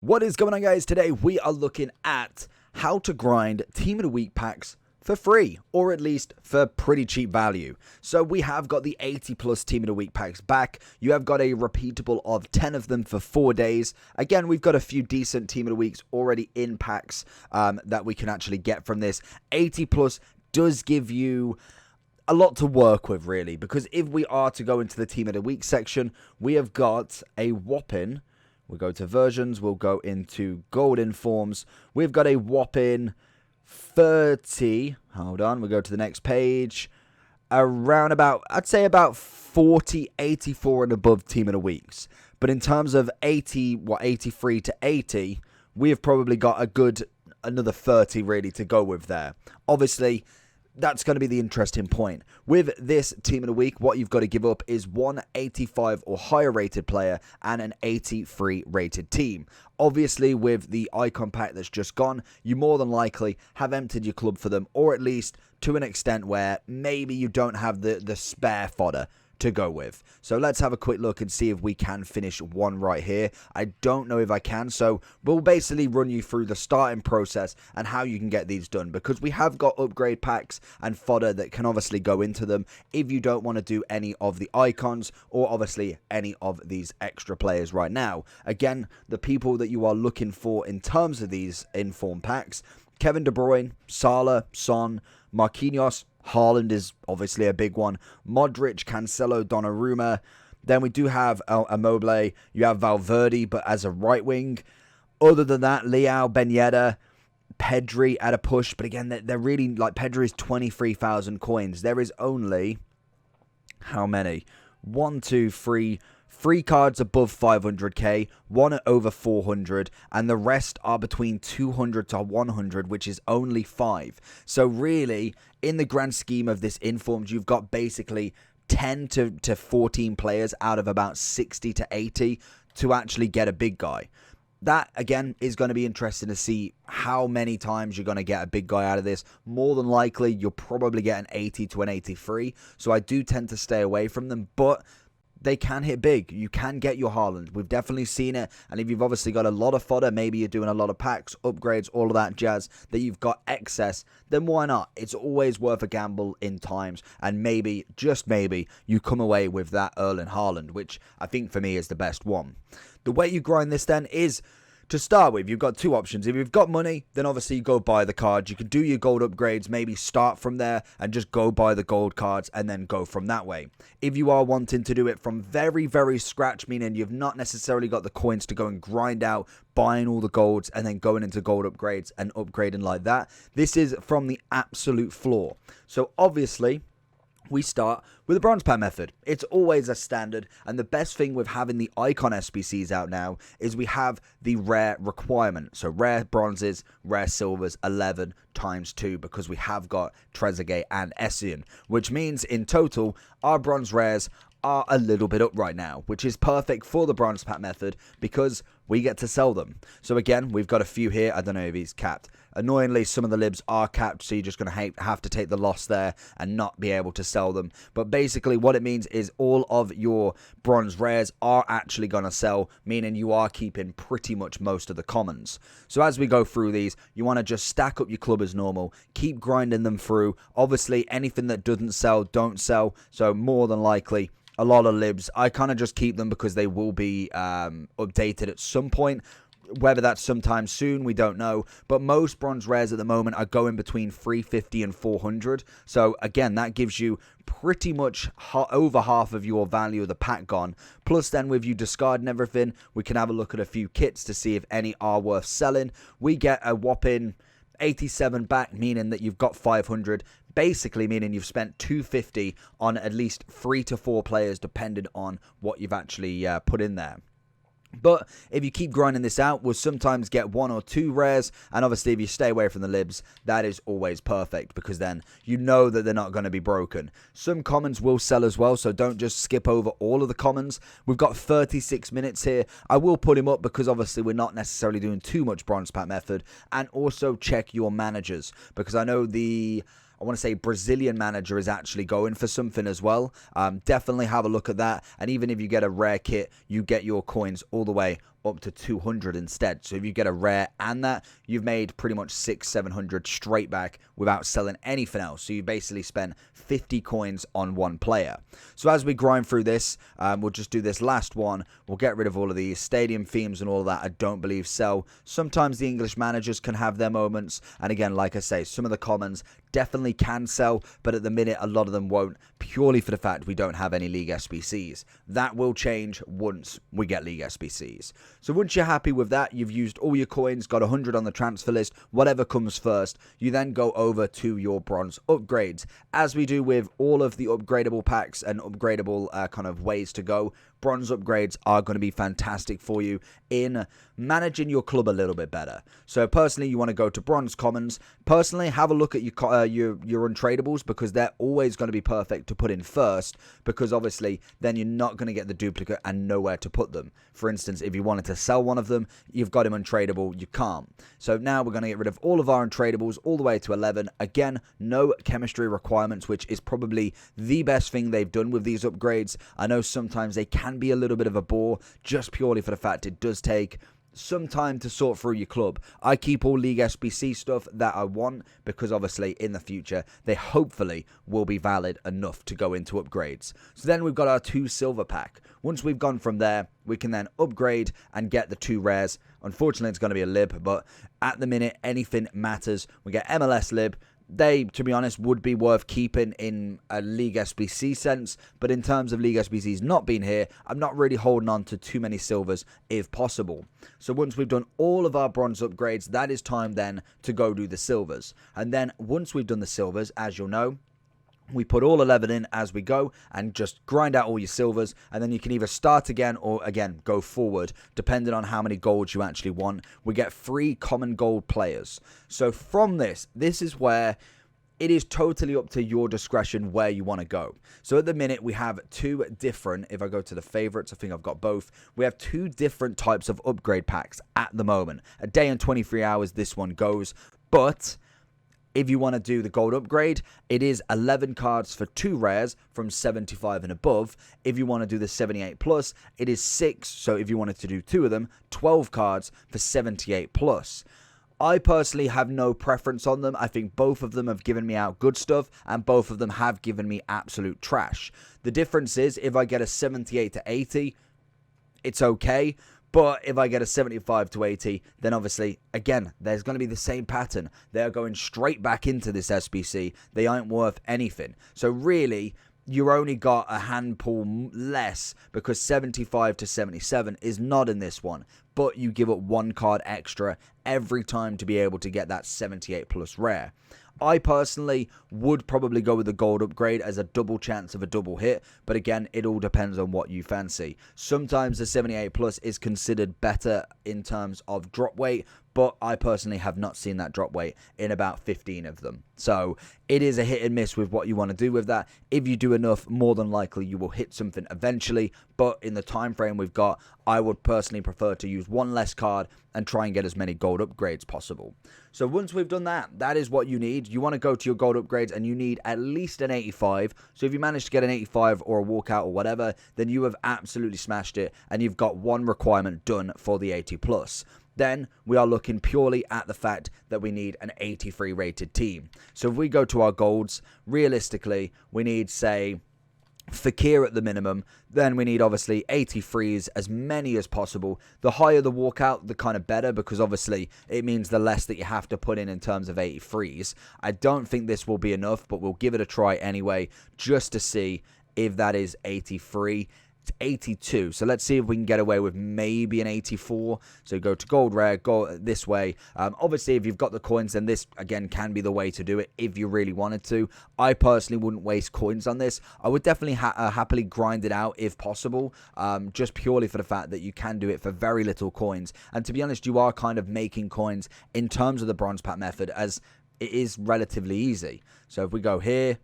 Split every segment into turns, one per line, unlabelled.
What is going on, guys? Today we are looking at how to grind Team of the Week packs for free, or at least for pretty cheap value. So we have got the 80 plus Team of the Week packs back. You have got a repeatable of 10 of them for 4 days. Again, we've got a few decent Team of the Weeks already in packs that we can actually get from this. 80 plus does give you a lot to work with, really, because if we are to go into the Team of the Week section, we have got a whopping, we'll go to versions, we'll go into gold informs, we've got a whopping 30, hold on, we'll go to the next page, around about, I'd say about 40, 84 and above Team of the Weeks. But in terms of 83 to 80, we have probably got a good, another 30 really to go with there. Obviously, that's going to be the interesting point. With this Team of the Week, what you've got to give up is one 85 or higher rated player and an 83 rated team. Obviously, with the icon pack that's just gone, you more than likely have emptied your club for them, or at least to an extent where maybe you don't have the spare fodder to go with. So let's have a quick look and see if we can finish one right here. I don't know if I can, so we'll basically run you through the starting process and how you can get these done, because we have got upgrade packs and fodder that can obviously go into them if you don't want to do any of the icons or obviously any of these extra players right now. Again, the people that you are looking for in terms of these inform packs: Kevin De Bruyne, Salah, Son, Marquinhos, Haaland is obviously a big one, Modric, Cancelo, Donnarumma. Then we do have Immobile, you have Valverde, but as a right wing. Other than that, Leao, Ben Yedder, Pedri at a push, but again, they're really, like, Pedri is 23,000 coins. There is only, how many? 1, 2, 3... 3 cards above 500k, 1 at over 400, and the rest are between 200 to 100, which is only 5. So really, in the grand scheme of this informed, you've got basically 10 to 14 players out of about 60 to 80 to actually get a big guy. That, again, is going to be interesting to see how many times you're going to get a big guy out of this. More than likely, you'll probably get an 80 to an 83, so I do tend to stay away from them, but they can hit big. You can get your Haaland. We've definitely seen it. And if you've obviously got a lot of fodder, maybe you're doing a lot of packs, upgrades, all of that jazz, that you've got excess, then why not? It's always worth a gamble in times. And maybe, just maybe, you come away with that Erling Haaland, which I think for me is the best one. The way you grind this then is, to start with, you've got two options. If you've got money, then obviously you go buy the cards. You can do your gold upgrades, maybe start from there and just go buy the gold cards and then go from that way. If you are wanting to do it from very, very scratch, meaning you've not necessarily got the coins to go and grind out, buying all the golds and then going into gold upgrades and upgrading like that, this is from the absolute floor. So obviously, we start with the bronze pack method. It's always a standard, and the best thing with having the icon SBCs out now is we have the rare requirement. So rare bronzes, rare silvers, 11 times 2, because we have got Trezeguet and Essien, which means in total our bronze rares are a little bit up right now, which is perfect for the bronze pack method because we get to sell them. So again, we've got a few here. I don't know if he's capped. Annoyingly, some of the libs are capped, so you're just going to have to take the loss there and not be able to sell them. But basically what it means is all of your bronze rares are actually going to sell, meaning you are keeping pretty much most of the commons. So as we go through these, you want to just stack up your club as normal, keep grinding them through. Obviously, anything that doesn't sell, don't sell. So more than likely, a lot of libs, I kind of just keep them because they will be updated at some point. Whether that's sometime soon, we don't know. But most bronze rares at the moment are going between 350 and 400. So again, that gives you pretty much over half of your value of the pack gone. Plus then with you discarding everything, we can have a look at a few kits to see if any are worth selling. We get a whopping 87 back, meaning that you've got 500, basically meaning you've spent 250 on at least 3 to 4 players, depending on what you've actually put in there. But if you keep grinding this out, we'll sometimes get 1 or 2 rares, and obviously if you stay away from the libs, that is always perfect, because then you know that they're not going to be broken. Some commons will sell as well, so don't just skip over all of the commons. We've got 36 minutes here. I will put him up because obviously we're not necessarily doing too much bronze pack method, and also check your managers, because I know I want to say Brazilian manager is actually going for something as well. Definitely have a look at that. And even if you get a rare kit, you get your coins all the way up to 200 instead. So if you get a rare and that, you've made pretty much 600-700 straight back without selling anything else. So you basically spent 50 coins on one player. So as we grind through this, we'll just do this last one. We'll get rid of all of these stadium themes and all that. I don't believe sell. Sometimes the English managers can have their moments, and again, like I say, some of the commons definitely can sell, but at the minute a lot of them won't, purely for the fact we don't have any League SBCs. That will change once we get League SBCs. So once you're happy with that, you've used all your coins, got 100 on the transfer list, whatever comes first, you then go over to your bronze upgrades. As we do with all of the upgradable packs and upgradable kind of ways to go, bronze upgrades are going to be fantastic for you in managing your club a little bit better. So personally, you want to go to bronze commons. Personally, have a look at your untradables, because they're always going to be perfect to put in first, because obviously then you're not going to get the duplicate and nowhere to put them. For instance, if you wanted to sell one of them, you've got him untradable, you can't. So now we're going to get rid of all of our untradables all the way to 11. Again, no chemistry requirements, which is probably the best thing they've done with these upgrades. I know sometimes they can be a little bit of a bore, just purely for the fact it does take some time to sort through your club. I keep all League SBC stuff that I want, because obviously in the future they hopefully will be valid enough to go into upgrades. So then we've got our 2 silver pack. Once we've gone from there, we can then upgrade and get the 2 rares. Unfortunately, it's going to be a lib, but at the minute anything matters. We get MLS lib. They, to be honest, would be worth keeping in a League SBC sense, but in terms of League SBCs not being here, I'm not really holding on to too many silvers if possible. So once we've done all of our bronze upgrades, that is time then to go do the silvers. And then once we've done the silvers, as you'll know, we put all 11 in as we go and just grind out all your silvers, and then you can either start again or again go forward depending on how many golds you actually want. We get 3 common gold players. So from this is where it is totally up to your discretion where you want to go. So at the minute we have 2 different, if I go to the favorites, I think I've got both. We have 2 different types of upgrade packs at the moment. A day and 23 hours this one goes, but if you want to do the gold upgrade, it is 11 cards for 2 rares from 75 and above. If you want to do the 78 plus, it is 6. So if you wanted to do 2 of them, 12 cards for 78 plus. I personally have no preference on them. I think both of them have given me out good stuff, and both of them have given me absolute trash. The difference is, if I get a 78 to 80, it's okay. But if I get a 75 to 80, then obviously, again, there's going to be the same pattern. They're going straight back into this SBC. They aren't worth anything. So really, you only got a handful less, because 75 to 77 is not in this one. But you give up 1 card extra every time to be able to get that 78 plus rare. I personally would probably go with the gold upgrade as a double chance of a double hit, but again, it all depends on what you fancy. Sometimes the 78 plus is considered better in terms of drop weight, but I personally have not seen that drop weight in about 15 of them. So it is a hit and miss with what you want to do with that. If you do enough, more than likely you will hit something eventually, but in the time frame we've got, I would personally prefer to use 1 less card and try and get as many gold upgrades possible. So once we've done that, that is what you need. You want to go to your gold upgrades and you need at least an 85. So if you manage to get an 85 or a walkout or whatever, then you have absolutely smashed it, and you've got 1 requirement done for the 80 plus. Then we are looking purely at the fact that we need an 83 rated team. So if we go to our golds, realistically, we need, say, Fakir at the minimum. Then we need obviously 83s, as many as possible. The higher the walkout, the kind of better, because obviously it means the less that you have to put in terms of 83s. I don't think this will be enough, but we'll give it a try anyway, just to see if that is 83. 82, so let's see if we can get away with maybe an 84. So go to gold rare, go this way. Obviously if you've got the coins, then this again can be the way to do it if you really wanted to. I personally wouldn't waste coins on this. I would definitely happily grind it out if possible, just purely for the fact that you can do it for very little coins, and to be honest, you are kind of making coins in terms of the bronze pack method, as it is relatively easy. So if we go here,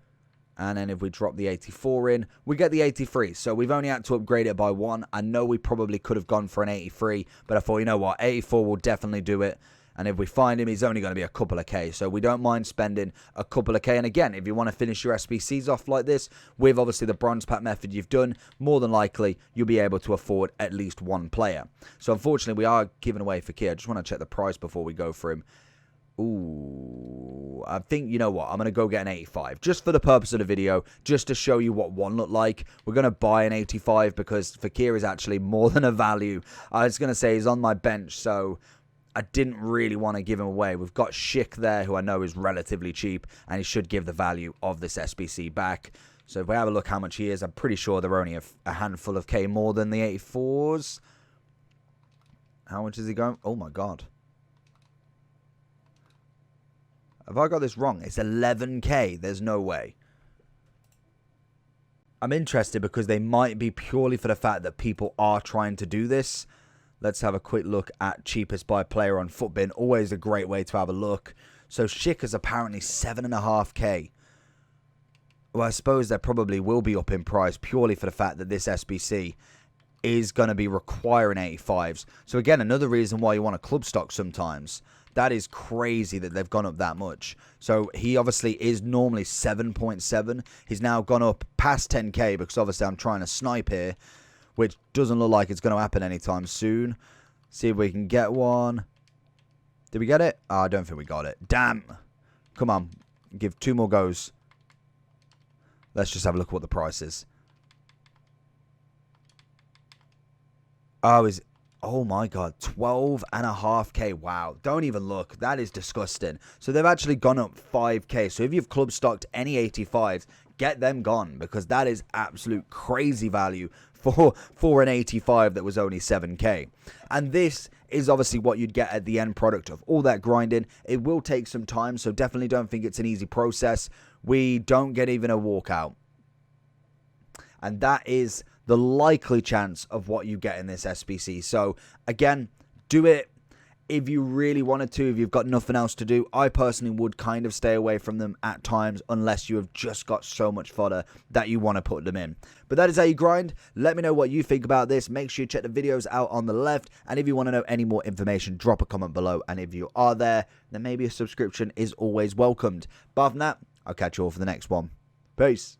and then if we drop the 84 in, we get the 83. So we've only had to upgrade it by 1. I know we probably could have gone for an 83, but I thought, you know what, 84 will definitely do it. And if we find him, he's only going to be a couple of K. So we don't mind spending a couple of K. And again, if you want to finish your SBCs off like this, with obviously the bronze pack method you've done, more than likely you'll be able to afford at least one player. So unfortunately, we are giving away Fekir. I just want to check the price before we go for him. Ooh, I think, you know what, I'm going to go get an 85 just for the purpose of the video, just to show you what one looked like. We're going to buy an 85 because Fekir is actually more than a value. I was going to say he's on my bench, so I didn't really want to give him away. We've got Schick there, who I know is relatively cheap, and he should give the value of this SBC back. So if we have a look how much he is, I'm pretty sure they're only a handful of K more than the 84s. How much is he going? Oh my god. Have I got this wrong? It's 11K. There's no way. I'm interested because they might be purely for the fact that people are trying to do this. Let's have a quick look at cheapest by player on Futbin. Always a great way to have a look. So Schick is apparently 7.5K. Well, I suppose they probably will be up in price purely for the fact that this SBC is going to be requiring 85s. So again, another reason why you want a club stock sometimes. That is crazy that they've gone up that much. So he obviously is normally 7.7. He's now gone up past 10K because obviously I'm trying to snipe here, which doesn't look like it's going to happen anytime soon. See if we can get one. Did we get it? Oh, I don't think we got it. Damn. Come on. Give 2 more goes. Let's just have a look at what the price is. Oh my god, 12.5K. Wow, don't even look. That is disgusting. So they've actually gone up 5K. So if you've club stocked any 85s, get them gone, because that is absolute crazy value for an 85 that was only 7K. And this is obviously what you'd get at the end product of all that grinding. It will take some time, so definitely don't think it's an easy process. We don't get even a walkout. And that is the likely chance of what you get in this SBC. So, again, do it if you really wanted to, if you've got nothing else to do. I personally would kind of stay away from them at times unless you have just got so much fodder that you want to put them in. But that is how you grind. Let me know what you think about this. Make sure you check the videos out on the left. And if you want to know any more information, drop a comment below. And if you are there, then maybe a subscription is always welcomed. But other than that, I'll catch you all for the next one. Peace.